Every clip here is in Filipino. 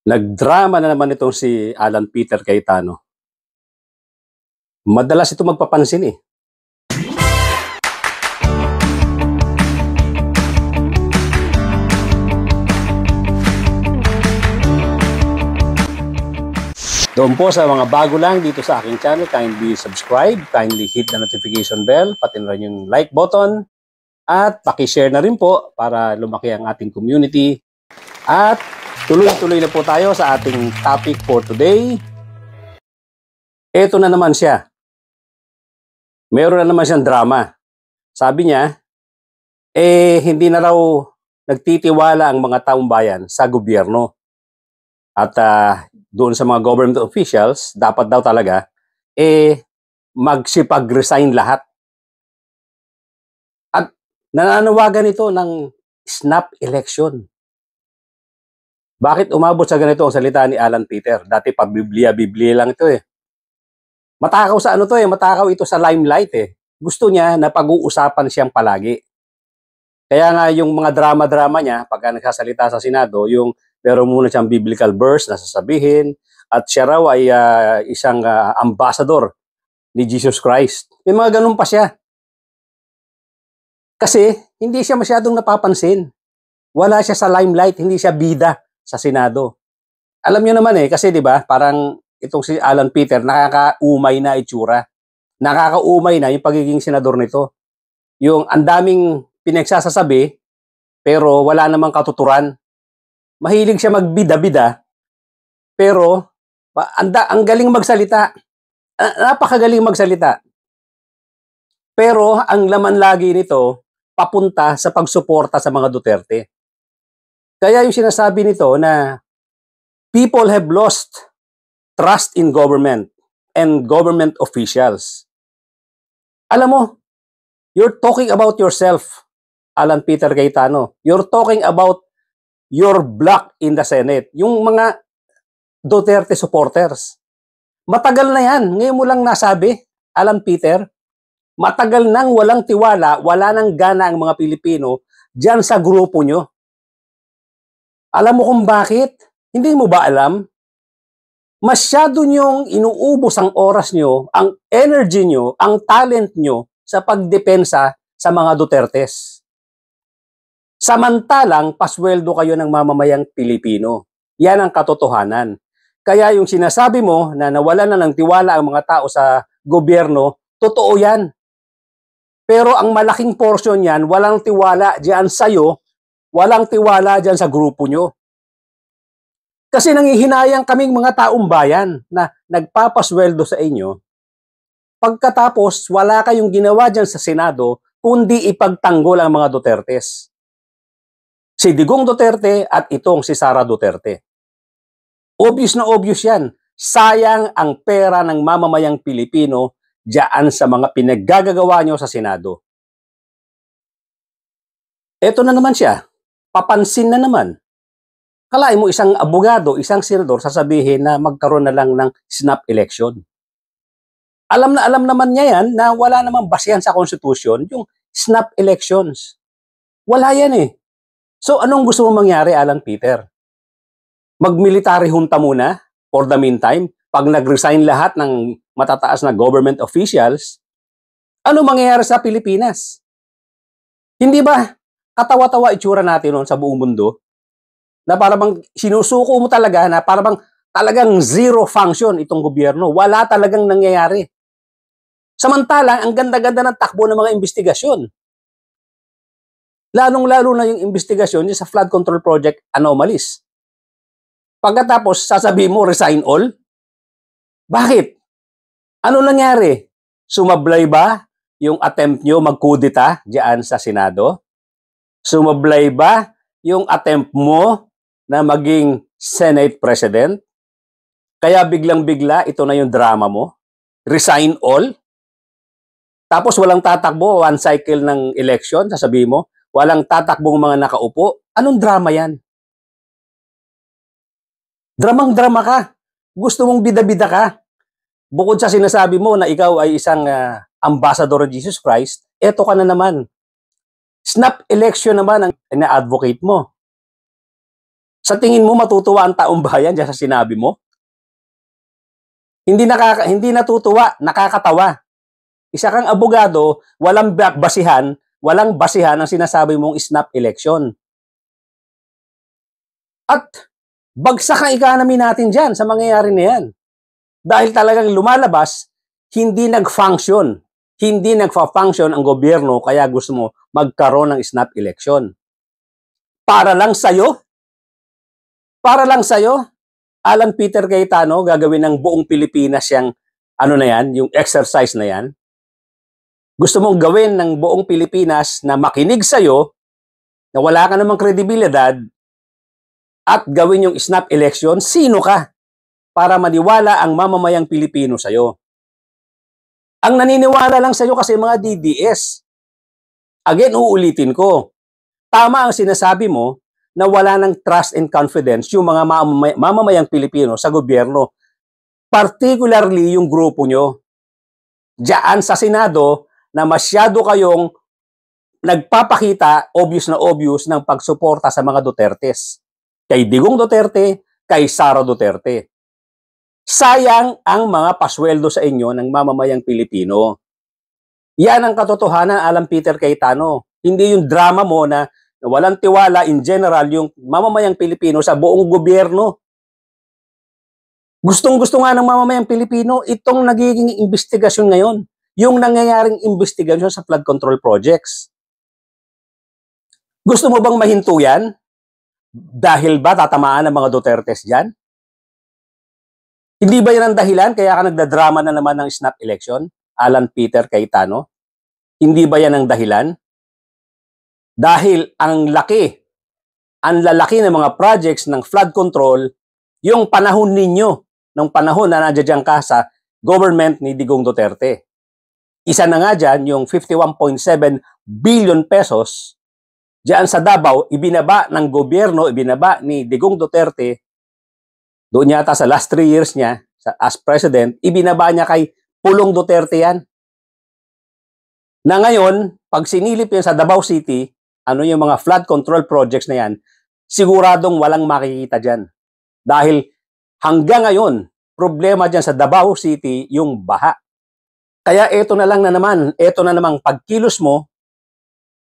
Nagdrama na naman itong si Alan Peter Cayetano. Madalas ito magpapansin eh. Doon po sa mga bago lang dito sa aking channel, kindly subscribe, kindly hit the notification bell, pati na rin yung like button, at pakishare na rin po para lumaki ang ating community. At tuloy-tuloy na po tayo sa ating topic for today. Ito na naman siya. Meron na naman siyang drama. Sabi niya, hindi na raw nagtitiwala ang mga taong bayan sa gobyerno. At doon sa mga government officials, dapat daw talaga, magsipag-resign lahat. At nananawagan ito ng snap election. Bakit umabot sa ganito ang salita ni Alan Peter? Dati pa Biblia lang ito eh. Matakaw sa ano to eh, matakaw ito sa limelight eh. Gusto niya na pag-uusapan siyang palagi. Kaya nga yung mga drama-drama niya, pagka nagsasalita sa Senado, yung meron muna siyang biblical verse na sasabihin, at siya raw ay isang ambassador ni Jesus Christ. May mga ganun pa siya. Kasi hindi siya masyadong napapansin. Wala siya sa limelight, hindi siya bida sa Senado. Alam niyo naman eh, kasi 'di ba, parang itong si Alan Peter nakakaumay na itsura. Nakakaumay na yung pagiging senador nito. Yung ang daming pinagsasasabi pero wala namang katuturan. Mahilig siya magbida-bida pero ang galing magsalita. Napakagaling magsalita. Pero ang laman lagi nito papunta sa pagsuporta sa mga Duterte. Kaya yung sinasabi nito na people have lost trust in government and government officials. Alam mo, you're talking about yourself, Alan Peter Cayetano. You're talking about your block in the Senate. Yung mga Duterte supporters. Matagal na yan. Ngayon mo lang nasabi, Alan Peter. Matagal nang walang tiwala, wala nang gana ang mga Pilipino dyan sa grupo nyo. Alam mo kung bakit? Hindi mo ba alam? Masyado nyong inuubos ang oras nyo, ang energy nyo, ang talent nyo sa pagdepensa sa mga Dutertes. Samantalang pasweldo kayo ng mamamayang Pilipino. Yan ang katotohanan. Kaya yung sinasabi mo na nawalan na ng tiwala ang mga tao sa gobyerno, totoo yan. Pero ang malaking portion yan, walang tiwala dyan sa'yo, walang tiwala dyan sa grupo nyo. Kasi nangihinayang kaming mga taong bayan na nagpapasweldo sa inyo, pagkatapos wala kayong ginawa dyan sa Senado, kundi ipagtanggol ang mga Dutertes. Si Digong Duterte at itong si Sara Duterte. Obvious na obvious yan. Sayang ang pera ng mamamayang Pilipino diyan sa mga pinaggagawa nyo sa Senado. Eto na naman siya. Papansin na naman. Kalain mo isang abogado, isang senador, sasabihin na magkaroon na lang ng snap election. Alam naman niya yan na wala namang basehan sa konstitusyon yung snap elections. Wala yan eh. So anong gusto mo mangyari, Alan Peter? Mag-military junta muna for the meantime? Pag nag-resign lahat ng matataas na government officials, ano mangyayari sa Pilipinas? Hindi ba katawa-tawa itsura natin noon sa buong mundo? Na parang sinusuko mo talaga na parang talagang zero function itong gobyerno. Wala talagang nangyayari. Samantalang, ang ganda-ganda ng takbo ng mga investigasyon. Lalong-lalo na yung investigasyon sa flood control project anomalies. Pagkatapos, sasabihin mo, resign all? Bakit? Ano nangyari? Sumablay ba yung attempt nyo magkudita diyan sa Senado? Sumablay ba yung attempt mo na maging Senate President? Kaya biglang-bigla, ito na yung drama mo? Resign all? Tapos walang tatakbo, one cycle ng election, sasabihin mo, walang tatakbong mga nakaupo. Anong drama yan? Dramang-drama ka. Gusto mong bida-bida ka. Bukod sa sinasabi mo na ikaw ay isang ambassador of Jesus Christ, eto ka na naman. Snap election naman ang ina-advocate mo. Sa tingin mo matutuwa ang taong bayan diyan sa sinabi mo? Hindi natutuwa, nakakatawa. Isa kang abogado, walang basihan ang sinasabi mong snap election. At bagsak ang economy natin diyan sa mangyayari na yan. Dahil talagang lumalabas, hindi nag-function. Hindi nagfa-function ang gobyerno kaya gusto mo magkaroon ng snap election. Para lang sa'yo, Alan Peter Cayetano, gagawin ng buong Pilipinas yung yung exercise na yan. Gusto mong gawin ng buong Pilipinas na makinig sa'yo, na wala ka namang kredibilidad, at gawin yung snap election, sino ka para maniwala ang mamamayang Pilipino sa'yo? Ang naniniwala lang sa'yo kasi mga DDS. Again, uulitin ko. Tama ang sinasabi mo na wala ng trust and confidence yung mga mamamayang Pilipino sa gobyerno. Particularly yung grupo nyo. Diyan sa Senado na masyado kayong nagpapakita, obvious ng pagsuporta sa mga Dutertes. Kay Digong Duterte, kay Sara Duterte. Sayang ang mga pasweldo sa inyo ng mamamayang Pilipino. Yan ang katotohanan, Alan Peter Cayetano. Hindi yung drama mo na walang tiwala in general yung mamamayang Pilipino sa buong gobyerno. Gustong-gusto nga ng mamamayang Pilipino itong nagiging investigasyon ngayon. Yung nangyayaring investigasyon sa flood control projects. Gusto mo bang mahinto yan? Dahil ba tatamaan ng mga Dutertes dyan? Hindi ba yan ang dahilan kaya ka nagdadrama na naman ng snap election, Alan Peter Cayetano? Hindi ba yan ang dahilan? Dahil ang lalaki ng mga projects ng flood control, yung panahon ninyo, ng panahon na nandiyan ka sa government ni Digong Duterte. Isa na nga dyan, yung 51.7 billion pesos, dyan sa Davao, ibinaba ng gobyerno, ibinaba ni Digong Duterte, doon yata sa last 3 years niya, as president, ibinaba niya kay Pulong Duterte yan. Na ngayon, pag sinilip yan sa Davao City, yung mga flood control projects na yan, siguradong walang makikita dyan. Dahil hanggang ngayon, problema dyan sa Davao City, yung baha. Kaya ito na namang pagkilos mo,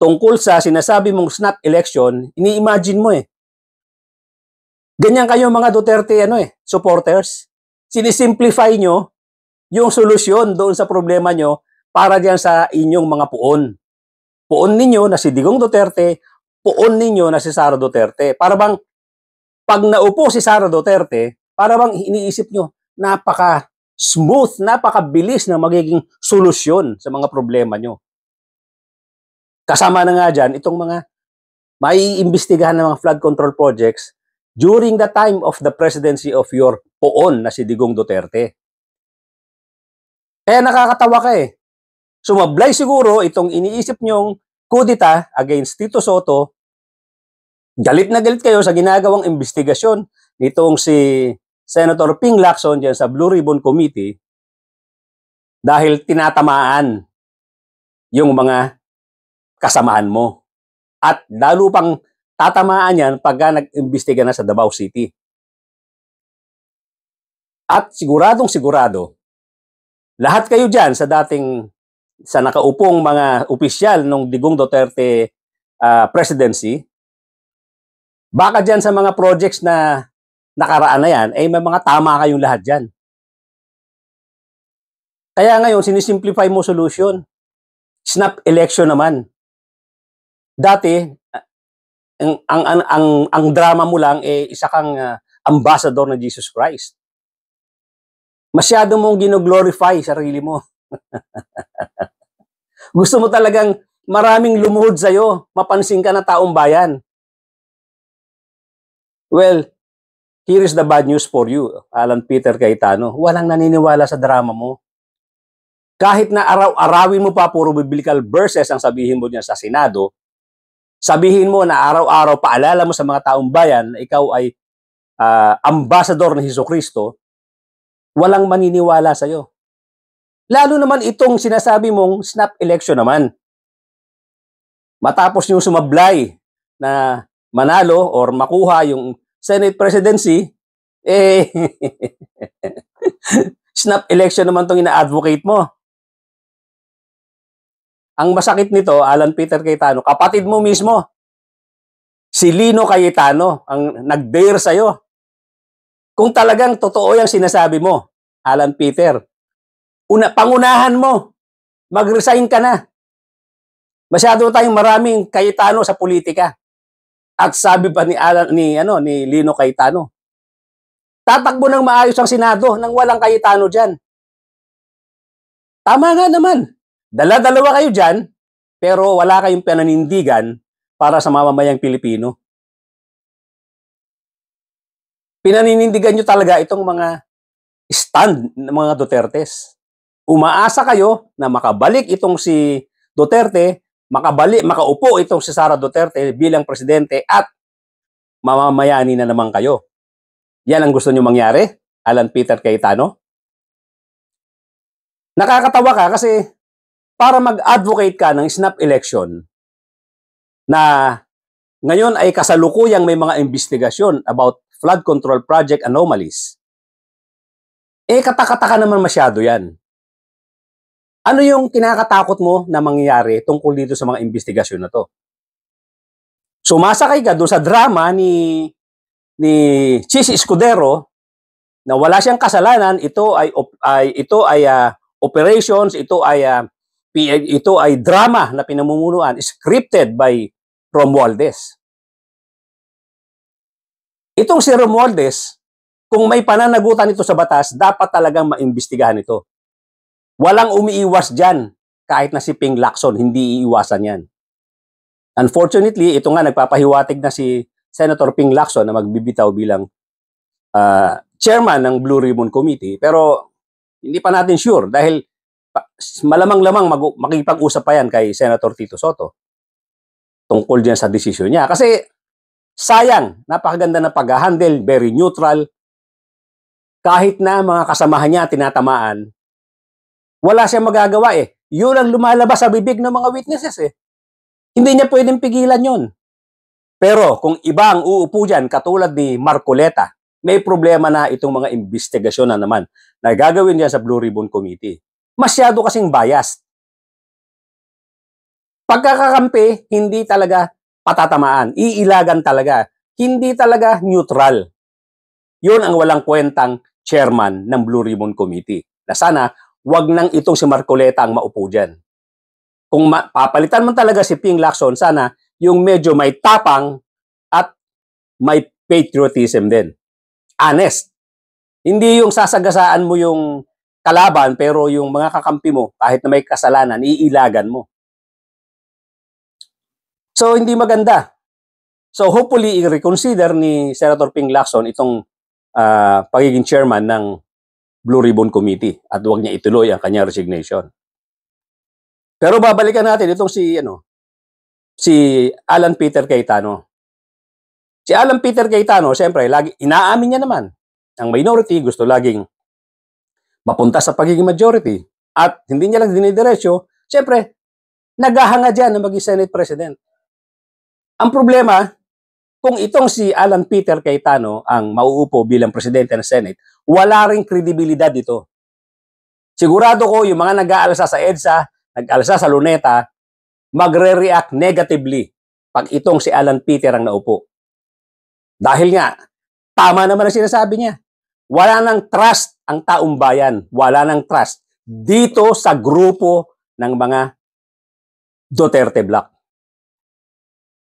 tungkol sa sinasabi mong snap election, ini-imagine mo Ganyan kayo mga Duterte supporters. Sinisimplify nyo yung solusyon doon sa problema nyo para diyan sa inyong mga puon. Puon ninyo na si Digong Duterte, puon ninyo na si Sara Duterte. Para bang pag naupo si Sara Duterte, para bang iniisip nyo, napaka-smooth, napaka-bilis na magiging solusyon sa mga problema nyo. Kasama na nga dyan, itong mga maiimbestigahan ng mga flood control projects during the time of the presidency of your poon na si Digong Duterte. Kaya nakakatawa ka Sumablay siguro itong iniisip nyong kudita against Tito Soto. Galit na galit kayo sa ginagawang investigasyon nitong si Senator Ping Lacson dyan sa Blue Ribbon Committee dahil tinatamaan yung mga kasamahan mo. At lalo pang tatamaan yan pagka nag-imbestiga na sa Davao City. At siguradong-sigurado, lahat kayo dyan sa nakaupong mga opisyal ng Digong Duterte presidency, baka dyan sa mga projects na nakaraan na yan, may mga tama kayong lahat dyan. Kaya ngayon, sinisimplify mo solution. Snap election naman. Dati, ang drama mo lang isa kang ambassador ng Jesus Christ. Masyado mong gino-glorify sarili mo. Gusto mo talagang maraming lumuhod sa'yo, mapansin ka na taong bayan. Well, here is the bad news for you, Alan Peter Cayetano. Walang naniniwala sa drama mo. Kahit na araw-arawin mo pa puro biblical verses ang sabihin mo niya sa Senado, sabihin mo na araw-araw paalala mo sa mga taong bayan na ikaw ay ambassador ng Hesukristo, walang maniniwala sa'yo. Lalo naman itong sinasabi mong snap election naman. Matapos yung sumablay na manalo or makuha yung Senate presidency, eh, snap election naman itong ina-advocate mo. Ang masakit nito, Alan Peter Cayetano, kapatid mo mismo, si Lino Cayetano, ang nag-dare sa'yo. Kung talagang totoo yung sinasabi mo, Alan Peter, pangunahan mo, mag-resign ka na. Masyado tayong maraming Cayetano sa politika. At sabi pa ni Lino Cayetano, tatakbo ng maayos ang Senado nang walang Cayetano diyan. Tama nga naman. Dala-dalawa kayo diyan, pero wala kayong pananindigan para sa mamamayang Pilipino. Pinaninindigan nyo talaga itong mga stand ng mga Dutertes. Umaasa kayo na makabalik itong si Duterte, makaupo itong si Sara Duterte bilang presidente at mamamayani na naman kayo. Yan ang gusto nyo mangyari, Alan Peter Cayetano? Nakakatawa ka kasi para mag-advocate ka ng snap election na ngayon ay kasalukuyang may mga investigasyon about flood control project anomalies, eh katakataka naman masyado yan. Ano yung kinakatakot mo na mangyayari tungkol dito sa mga investigasyon na to? Sumasakay ka doon sa drama ni Chis Escudero na wala siyang kasalanan, ito ay operations, ito ay drama na pinamumunuan, scripted by Romualdez. Itong si Romualdez, kung may pananagutan ito sa batas, dapat talagang maimbestigahan ito. Walang umiiwas dyan, kahit na si Ping Lacson, hindi iiwasan yan. Unfortunately, ito nga nagpapahiwatig na si Senator Ping Lacson na magbibitaw bilang chairman ng Blue Ribbon Committee, pero hindi pa natin sure dahil malamang-lamang makipag-usap pa yan kay Senator Tito Soto tungkol dyan sa desisyon niya. Kasi sayang, napakaganda na pag-handle, very neutral. Kahit na mga kasamahan niya tinatamaan, wala siyang magagawa eh. Yun ang lumalabas sa bibig ng mga witnesses eh. Hindi niya pwedeng pigilan yun. Pero kung iba ang uupo dyan, katulad ni Marcoleta, may problema na itong mga investigasyon na naman na gagawin niya sa Blue Ribbon Committee. Masyado kasing biased. Pagkakakampi, hindi talaga patatamaan. Iilagan talaga. Hindi talaga neutral. Yun ang walang kwentang chairman ng Blue Ribbon Committee. Na sana, wag nang itong si Marcoleta ang maupo dyan. Kung papalitan man talaga si Ping Lacson, sana yung medyo may tapang at may patriotism din. Honest. Hindi yung sasagasaan mo yung kalaban pero yung mga kakampi mo, kahit na may kasalanan, iilagan mo. So, hindi maganda. So, hopefully, i-reconsider ni Senator Ping Lacson itong pagiging chairman ng Blue Ribbon Committee at huwag niya ituloy ang kanyang resignation. Pero babalikan natin itong si Alan Peter Cayetano. Si Alan Peter Cayetano, siyempre, lagi inaamin niya naman ang minority gusto laging mapunta sa pagiging majority at hindi niya lang dinidiretso, siyempre, naghahanga dyan na maging Senate President. Ang problema, kung itong si Alan Peter Cayetano ang mauupo bilang presidente ng Senate, wala ring kredibilidad dito. Sigurado ko yung mga nag-aalsa sa EDSA, nag-aalsa sa Luneta, magre-react negatively pag itong si Alan Peter ang naupo. Dahil nga, tama naman ang sinasabi niya. Wala nang trust ang taong bayan. Wala nang trust dito sa grupo ng mga Duterte Bloc.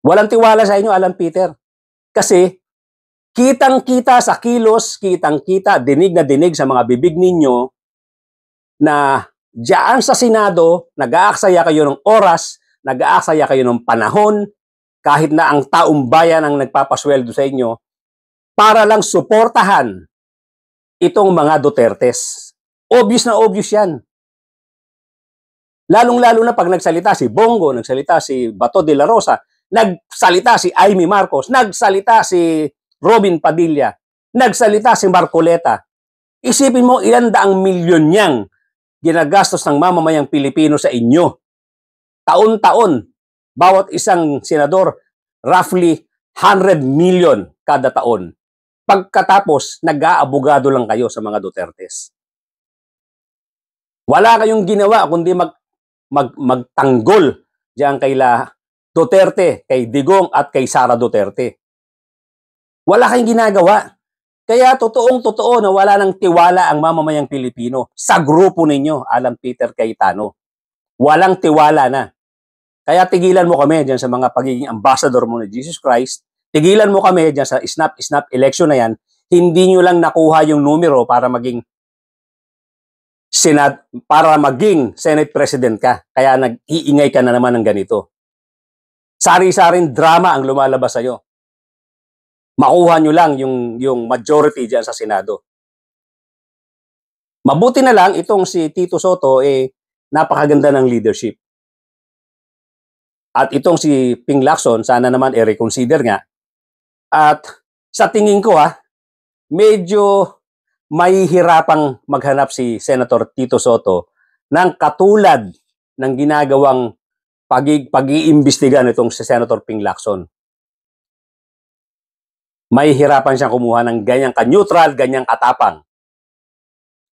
Walang tiwala sa inyo, Alan Peter. Kasi kitang-kita sa kilos, kitang-kita, dinig na dinig sa mga bibig ninyo na diyan sa Senado, nag-aaksaya kayo ng oras, nag-aaksaya kayo ng panahon, kahit na ang taong bayan ang nagpapasweldo sa inyo, para lang suportahan itong mga Dutertes. Obvious na obvious yan. Lalong-lalo na pag nagsalita si Bongo, nagsalita si Bato de la Rosa, nagsalita si Amy Marcos, nagsalita si Robin Padilla, nagsalita si Marcoleta. Isipin mo ilan daang milyon niyang ginagastos ng mamamayang Pilipino sa inyo. Taon-taon, bawat isang senador, roughly 100 million kada taon. Pagkatapos, nag-aabogado lang kayo sa mga Dutertes. Wala kayong ginawa kundi magtanggol diyan kay Duterte, kay Digong at kay Sara Duterte. Wala kayong ginagawa. Kaya totoong-totoo na wala ng tiwala ang mamamayang Pilipino sa grupo ninyo, Alan Peter Cayetano. Walang tiwala na. Kaya tigilan mo kami diyan sa mga pagiging ambassador mo ni Jesus Christ. Tigilan mo kami diyan sa snap election na yan. Hindi nyo lang nakuha yung numero para maging Senate President ka. Kaya nag-iingay ka na naman ng ganito. Sari-saring drama ang lumalabas sa'yo. Makuha nyo lang yung majority diyan sa Senado. Mabuti na lang itong si Tito Soto napakaganda ng leadership. At itong si Ping Lacson, sana naman reconsider nga. At sa tingin ko medyo mahihirapang maghanap si Senator Tito Soto ng katulad ng ginagawang pag-iimbestiga nitong si Senator Ping Lacson. Mahihirapan siyang kumuha ng ganyang ka-neutral, ganyang katapang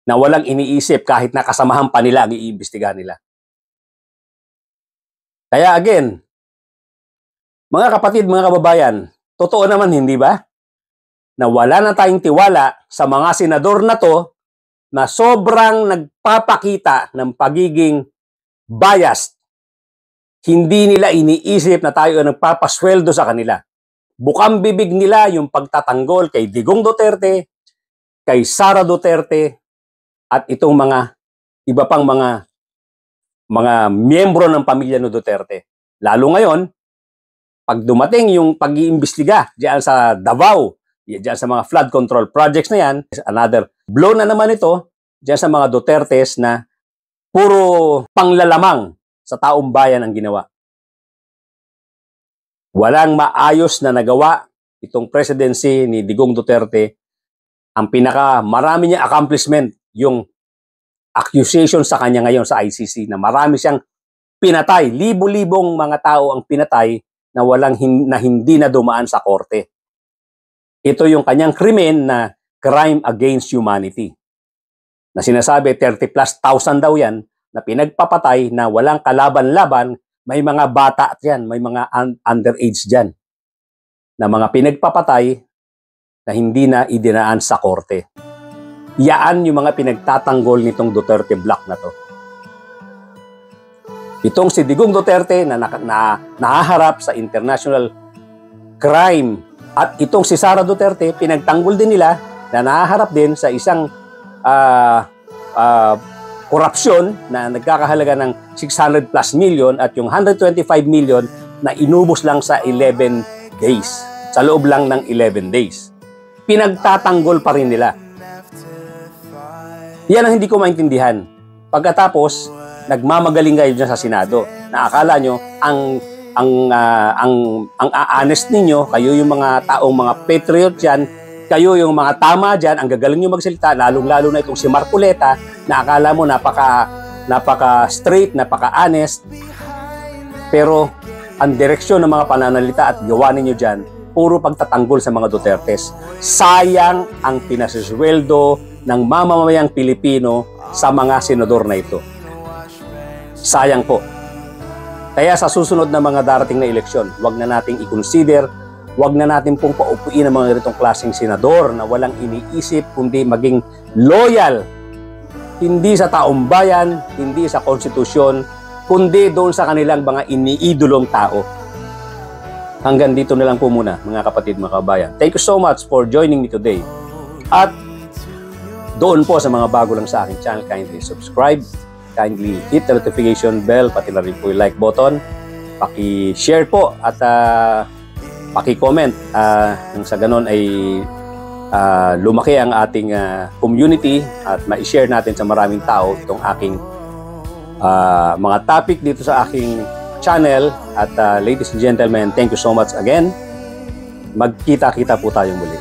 na walang iniisip kahit nakasamahan pa nila ang iimbestiga nila. Kaya again, mga kapatid, mga kababayan, totoo naman hindi ba? Na wala na tayong tiwala sa mga senador na to na sobrang nagpapakita ng pagiging biased. Hindi nila iniisip na tayo ang nagpapasweldo sa kanila. Bukang bibig nila yung pagtatanggol kay Digong Duterte, kay Sara Duterte, at itong mga iba pang mga miyembro ng pamilya ni Duterte. Lalo ngayon, pag dumating yung pag-iimbestiga diyan sa Davao, diyan sa mga flood control projects na yan, another blow na naman ito diyan sa mga Dutertes na puro panglalamang sa taong bayan ang ginawa. Walang maayos na nagawa itong presidency ni Digong Duterte. Ang marami niya accomplishment, yung accusation sa kanya ngayon sa ICC na marami siyang pinatay, libo-libong mga tao ang pinatay na hindi na dumaan sa korte. Ito yung kanyang krimen na crime against humanity. Na sinasabi 30,000+ daw yan na pinagpapatay na walang kalaban-laban. May mga bata diyan, may mga underage diyan na mga pinagpapatay na hindi na idinaan sa korte. Yaan yung mga pinagtatanggol nitong Duterte block na to. Itong si Digong Duterte na nahaharap sa international crime at itong si Sara Duterte pinagtanggol din nila na nahaharap din sa isang korupsyon na nagkakahalaga ng 600+ million at yung 125 million na inubos lang sa 11 days. Sa loob lang ng 11 days. Pinagtatanggol pa rin nila. Yan ang hindi ko maintindihan. Pagkatapos, nagmamagaling kayo dyan sa Senado. Na akala nyo, ang honest ninyo, kayo yung mga taong mga patriot dyan, kayo yung mga tama dyan, ang gagaling nyo magsalita, lalong-lalo na itong si Marcoleta, na akala mo napaka-straight, napaka-honest. Pero ang direksyon ng mga pananalita at gawa ninyo dyan, puro pagtatanggol sa mga Dutertes. Sayang ang pinasisweldo ng mamamayang Pilipino sa mga senador na ito. Sayang po. Kaya sa susunod na mga darating na eleksyon, wag na nating i-consider, wag na natin pong paupuin ang mga ganitong klaseng senador na walang iniisip kundi maging loyal, hindi sa taong bayan, hindi sa konstitusyon, kundi doon sa kanilang mga iniidolong tao. Hanggang dito na lang po muna, mga kapatid, mga kabayan. Thank you so much for joining me today. At doon po sa mga bago lang sa aking channel, kindly subscribe, kindly hit the notification bell, pati na rin po yung like button, paki-share po at paki-comment nang sa ganon ay lumaki ang ating community at ma-share natin sa maraming tao itong aking mga topic dito sa aking channel. At ladies and gentlemen, thank you so much again. Magkita-kita po tayong muli.